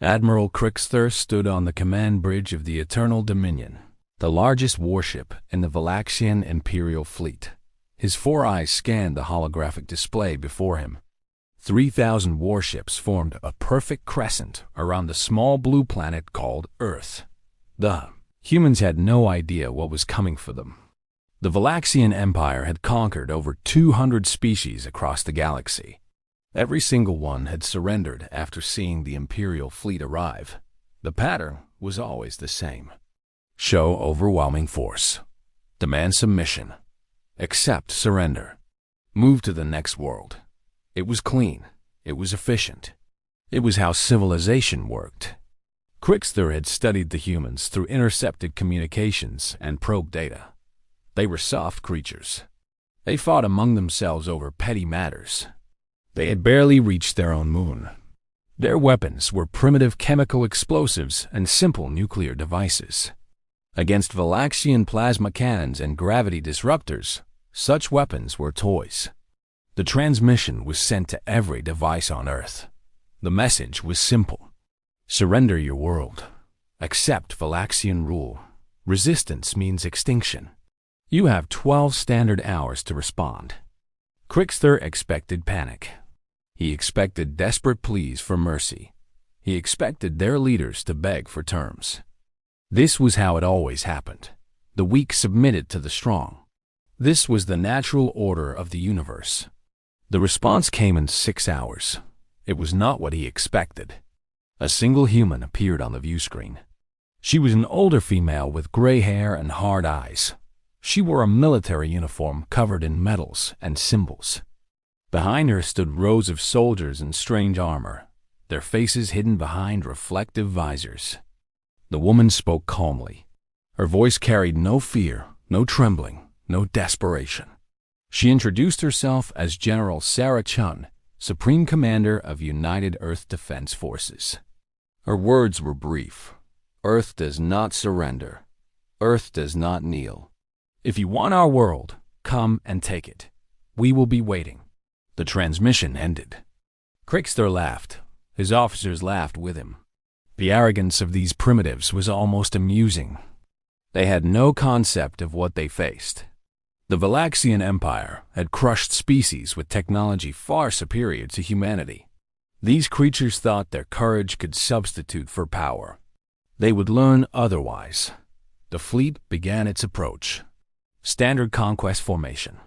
Admiral Crixther stood on the command bridge of the Eternal Dominion, the largest warship in the Valaxian Imperial fleet. His 4 eyes scanned the holographic display before him. 3,000 warships formed a perfect crescent around the small blue planet called Earth. The humans had no idea what was coming for them. The Valaxian Empire had conquered over 200 species across the galaxy. Every single one had surrendered after seeing the Imperial fleet arrive. The pattern was always the same. Show overwhelming force. Demand submission. Accept surrender. Move to the next world. It was clean. It was efficient. It was how civilization worked. Crixther had studied the humans through intercepted communications and probe data. They were soft creatures. They fought among themselves over petty matters. They had barely reached their own moon. Their weapons were primitive chemical explosives and simple nuclear devices. Against Valaxian plasma cannons and gravity disruptors, such weapons were toys. The transmission was sent to every device on Earth. The message was simple. Surrender your world. Accept Valaxian rule. Resistance means extinction. You have 12 standard hours to respond. Crixther expected panic. He expected desperate pleas for mercy. He expected their leaders to beg for terms. This was how it always happened. The weak submitted to the strong. This was the natural order of the universe. The response came in 6 hours. It was not what he expected. A single human appeared on the view screen. She was an older female with gray hair and hard eyes. She wore a military uniform covered in medals and symbols. Behind her stood rows of soldiers in strange armor, their faces hidden behind reflective visors. The woman spoke calmly. Her voice carried no fear, no trembling, no desperation. She introduced herself as General Sarah Chun, Supreme Commander of United Earth Defense Forces. Her words were brief. Earth does not surrender. Earth does not kneel. If you want our world, come and take it. We will be waiting. The transmission ended. Crixther laughed. His officers laughed with him. The arrogance of these primitives was almost amusing. They had no concept of what they faced. The Valaxian Empire had crushed species with technology far superior to humanity. These creatures thought their courage could substitute for power. They would learn otherwise. The fleet began its approach. Standard conquest formation.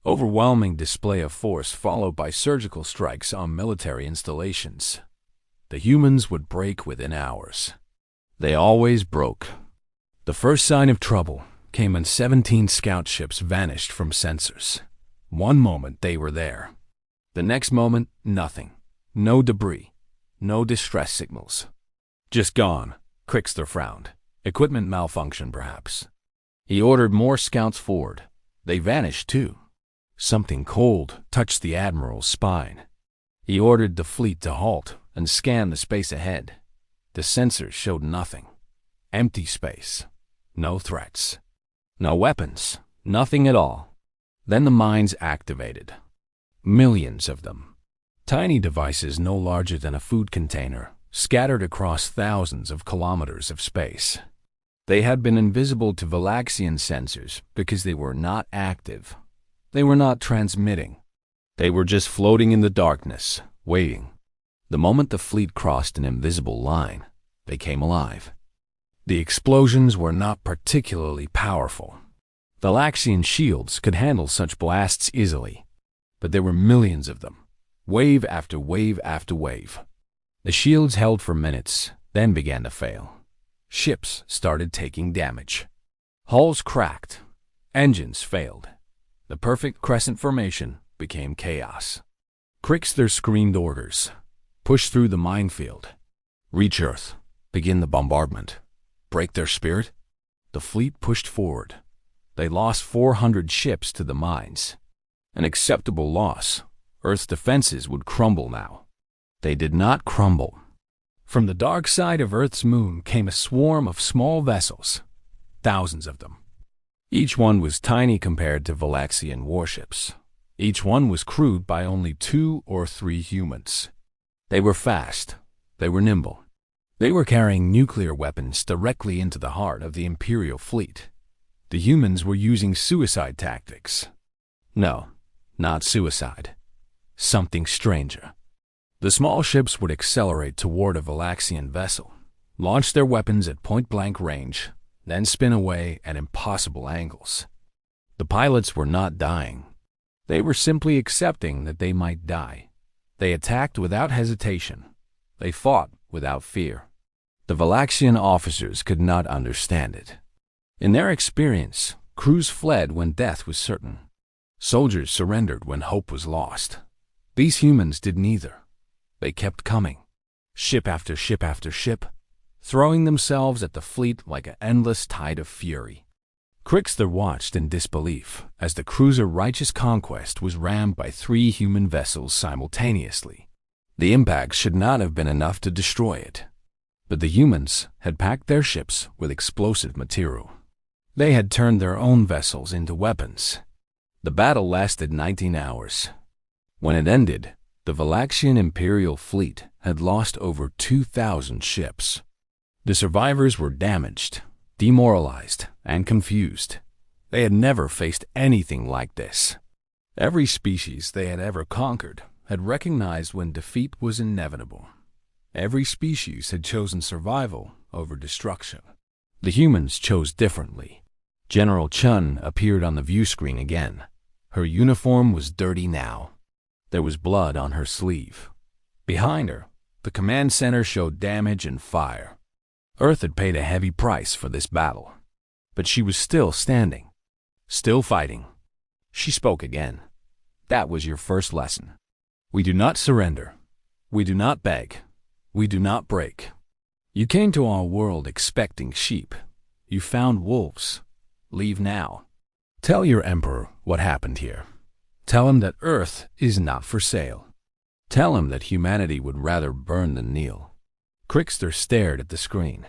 Overwhelming display of force followed by surgical strikes on military installations. The humans would break within hours. They always broke. The first sign of trouble came when 17 scout ships vanished from sensors. One moment they were there. The next moment, nothing. No debris. No distress signals. Just gone. Crixther frowned. Equipment malfunction, perhaps. He ordered more scouts forward. They vanished, too. Something cold touched the Admiral's spine. He ordered the fleet to halt and scan the space ahead. The sensors showed nothing. Empty space. No threats. No weapons. Nothing at all. Then the mines activated. Millions of them. Tiny devices no larger than a food container, scattered across thousands of kilometers of space. They had been invisible to Valaxian sensors because they were not active. They were not transmitting. They were just floating in the darkness, waiting. The moment the fleet crossed an invisible line, they came alive. The explosions were not particularly powerful. Valaxian shields could handle such blasts easily, but there were millions of them, wave after wave after wave. The shields held for minutes, then began to fail. Ships started taking damage. Hulls cracked. Engines failed. The perfect crescent formation became chaos. Crixther screamed orders. Push through the minefield. Reach Earth. Begin the bombardment. Break their spirit. The fleet pushed forward. They lost 400 ships to the mines. An acceptable loss. Earth's defenses would crumble now. They did not crumble. From the dark side of Earth's moon came a swarm of small vessels. Thousands of them. Each one was tiny compared to Valaxian warships. Each one was crewed by only 2 or 3 humans. They were fast. They were nimble. They were carrying nuclear weapons directly into the heart of the Imperial fleet. The humans were using suicide tactics. No, not suicide. Something stranger. The small ships would accelerate toward a Valaxian vessel, launch their weapons at point-blank range, then spin away at impossible angles. The pilots were not dying. They were simply accepting that they might die. They attacked without hesitation. They fought without fear. The Valaxian officers could not understand it. In their experience, crews fled when death was certain. Soldiers surrendered when hope was lost. These humans did neither. They kept coming, ship after ship after ship, throwing themselves at the fleet like an endless tide of fury. Crixter watched in disbelief as the cruiser Righteous Conquest was rammed by 3 human vessels simultaneously. The impact should not have been enough to destroy it. But the humans had packed their ships with explosive material. They had turned their own vessels into weapons. The battle lasted 19 hours. When it ended, the Valaxian Imperial fleet had lost over 2,000 ships. The survivors were damaged, demoralized, and confused. They had never faced anything like this. Every species they had ever conquered had recognized when defeat was inevitable. Every species had chosen survival over destruction. The humans chose differently. General Chun appeared on the view screen again. Her uniform was dirty now. There was blood on her sleeve. Behind her, the command center showed damage and fire. Earth had paid a heavy price for this battle. But she was still standing, still fighting. She spoke again. That was your first lesson. We do not surrender. We do not beg. We do not break. You came to our world expecting sheep. You found wolves. Leave now. Tell your emperor what happened here. Tell him that Earth is not for sale. Tell him that humanity would rather burn than kneel. Crixter stared at the screen.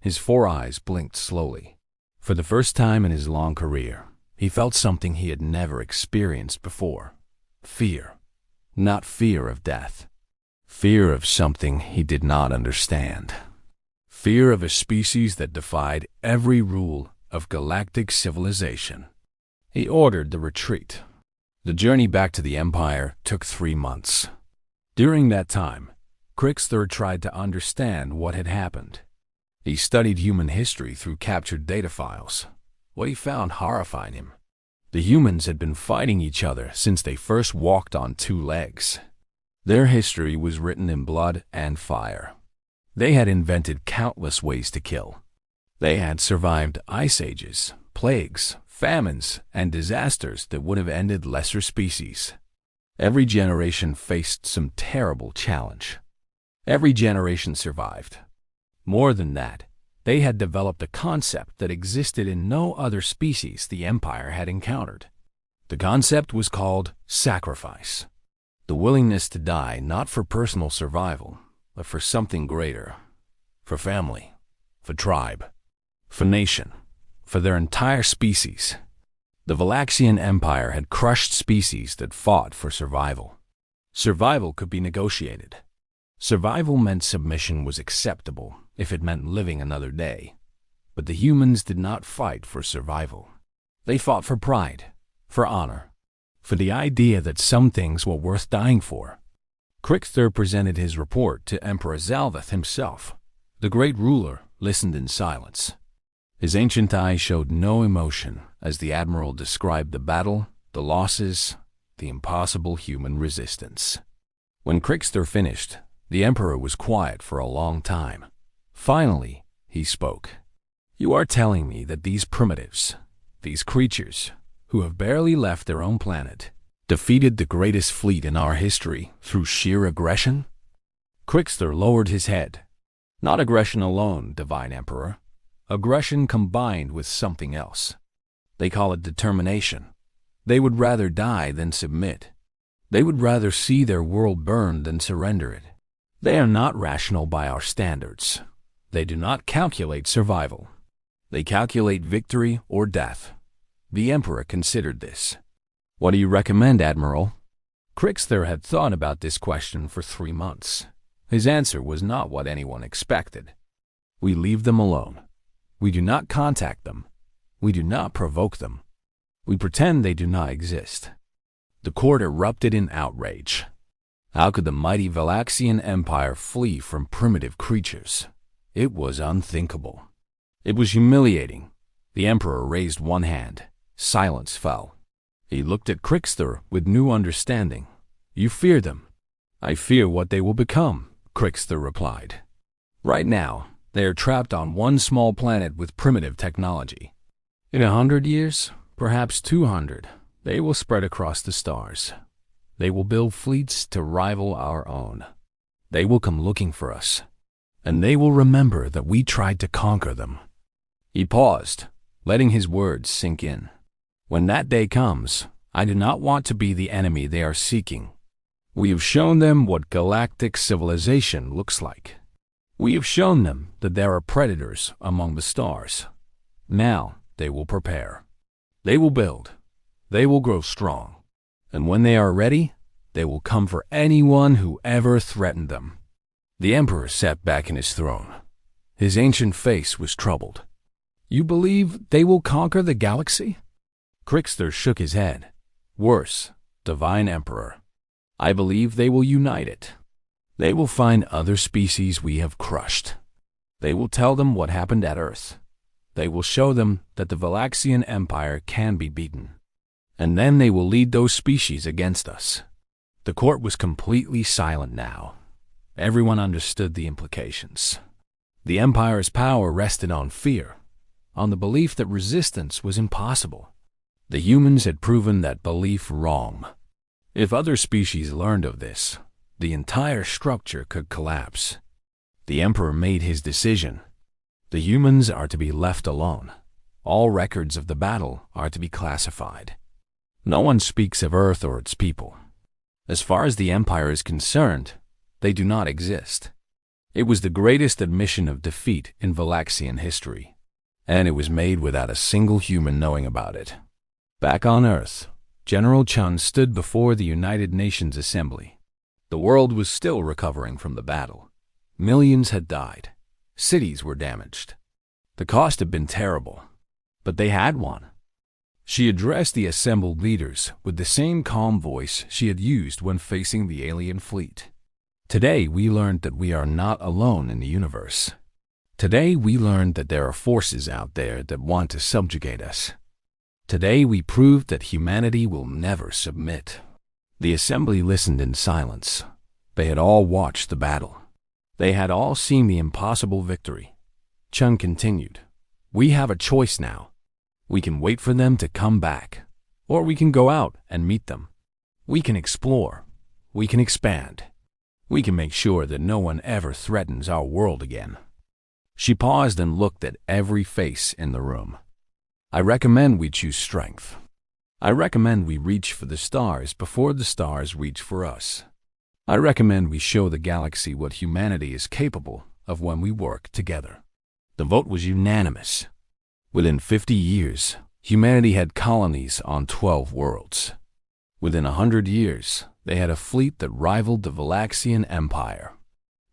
His 4 eyes blinked slowly. For the first time in his long career, he felt something he had never experienced before. Fear. Not fear of death. Fear of something he did not understand. Fear of a species that defied every rule of galactic civilization. He ordered the retreat. The journey back to the Empire took 3 months. During that time, Crixter tried to understand what had happened. He studied human history through captured data files. What he found horrified him. The humans had been fighting each other since they first walked on 2 legs. Their history was written in blood and fire. They had invented countless ways to kill. They had survived ice ages, plagues, famines, and disasters that would have ended lesser species. Every generation faced some terrible challenge. Every generation survived. More than that, they had developed a concept that existed in no other species the Empire had encountered. The concept was called sacrifice. The willingness to die not for personal survival, but for something greater. For family, for tribe, for nation, for their entire species. The Valaxian Empire had crushed species that fought for survival. Survival could be negotiated. Survival meant submission was acceptable if it meant living another day. But the humans did not fight for survival. They fought for pride, for honor, for the idea that some things were worth dying for. Crixter presented his report to Emperor Zalveth himself. The great ruler listened in silence. His ancient eyes showed no emotion as the admiral described the battle, the losses, the impossible human resistance. When Crixter finished, the emperor was quiet for a long time. Finally, he spoke. You are telling me that these primitives, these creatures, who have barely left their own planet, defeated the greatest fleet in our history through sheer aggression? Crixter lowered his head. Not aggression alone, Divine Emperor. Aggression combined with something else. They call it determination. They would rather die than submit. They would rather see their world burned than surrender it. They are not rational by our standards. They do not calculate survival. They calculate victory or death. The Emperor considered this. What do you recommend, Admiral? Crixter had thought about this question for 3 months. His answer was not what anyone expected. We leave them alone. We do not contact them. We do not provoke them. We pretend they do not exist. The court erupted in outrage. How could the mighty Valaxian Empire flee from primitive creatures? It was unthinkable. It was humiliating. The Emperor raised one hand. Silence fell. He looked at Crixter with new understanding. You fear them. I fear what they will become, Crixter replied. Right now, they are trapped on one small planet with primitive technology. In 100 years, perhaps 200, they will spread across the stars. They will build fleets to rival our own. They will come looking for us, and they will remember that we tried to conquer them. He paused, letting his words sink in. When that day comes, I do not want to be the enemy they are seeking. We have shown them what galactic civilization looks like. We have shown them that there are predators among the stars. Now they will prepare. They will build. They will grow strong. And when they are ready, they will come for anyone who ever threatened them. The Emperor sat back in his throne. His ancient face was troubled. You believe they will conquer the galaxy? Crixter shook his head. Worse, Divine Emperor. I believe they will unite it. They will find other species we have crushed. They will tell them what happened at Earth. They will show them that the Valaxian Empire can be beaten. And then they will lead those species against us. The court was completely silent now. Everyone understood the implications. The Empire's power rested on fear, on the belief that resistance was impossible. The humans had proven that belief wrong. If other species learned of this, the entire structure could collapse. The Emperor made his decision. The humans are to be left alone. All records of the battle are to be classified. No one speaks of Earth or its people. As far as the Empire is concerned, they do not exist. It was the greatest admission of defeat in Valaxian history, and it was made without a single human knowing about it. Back on Earth, General Chun stood before the United Nations Assembly. The world was still recovering from the battle. Millions had died. Cities were damaged. The cost had been terrible, but they had won. She addressed the assembled leaders with the same calm voice she had used when facing the alien fleet. Today we learned that we are not alone in the universe. Today we learned that there are forces out there that want to subjugate us. Today we proved that humanity will never submit. The assembly listened in silence. They had all watched the battle. They had all seen the impossible victory. Chun continued, We have a choice now. We can wait for them to come back, or we can go out and meet them. We can explore. We can expand. We can make sure that no one ever threatens our world again. She paused and looked at every face in the room. I recommend we choose strength. I recommend we reach for the stars before the stars reach for us. I recommend we show the galaxy what humanity is capable of when we work together. The vote was unanimous. Within 50 years, humanity had colonies on 12 worlds. Within 100 years, they had a fleet that rivaled the Valaxian Empire.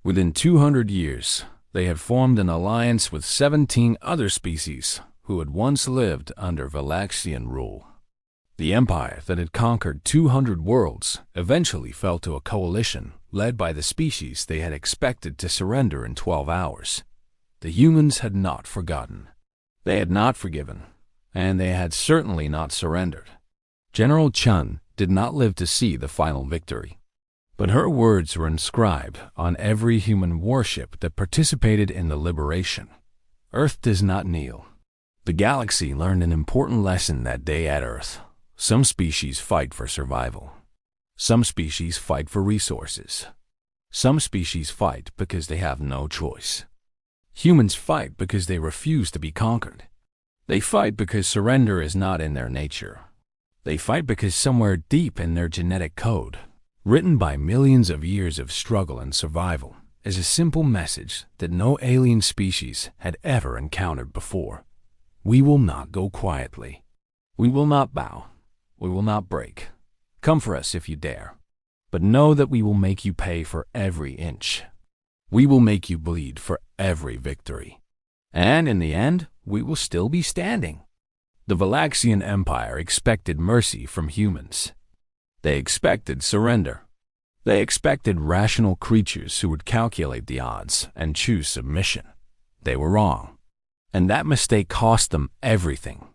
Within 200 years, they had formed an alliance with 17 other species who had once lived under Valaxian rule. The empire that had conquered 200 worlds eventually fell to a coalition led by the species they had expected to surrender in 12 hours. The humans had not forgotten. They had not forgiven, and they had certainly not surrendered. General Chun did not live to see the final victory, but her words were inscribed on every human warship that participated in the liberation. Earth does not kneel. The galaxy learned an important lesson that day at Earth. Some species fight for survival. Some species fight for resources. Some species fight because they have no choice. Humans fight because they refuse to be conquered. They fight because surrender is not in their nature. They fight because somewhere deep in their genetic code, written by millions of years of struggle and survival, is a simple message that no alien species had ever encountered before. We will not go quietly. We will not bow. We will not break. Come for us if you dare. But know that we will make you pay for every inch. We will make you bleed for every victory. And in the end, we will still be standing. The Valaxian Empire expected mercy from humans. They expected surrender. They expected rational creatures who would calculate the odds and choose submission. They were wrong. And that mistake cost them everything.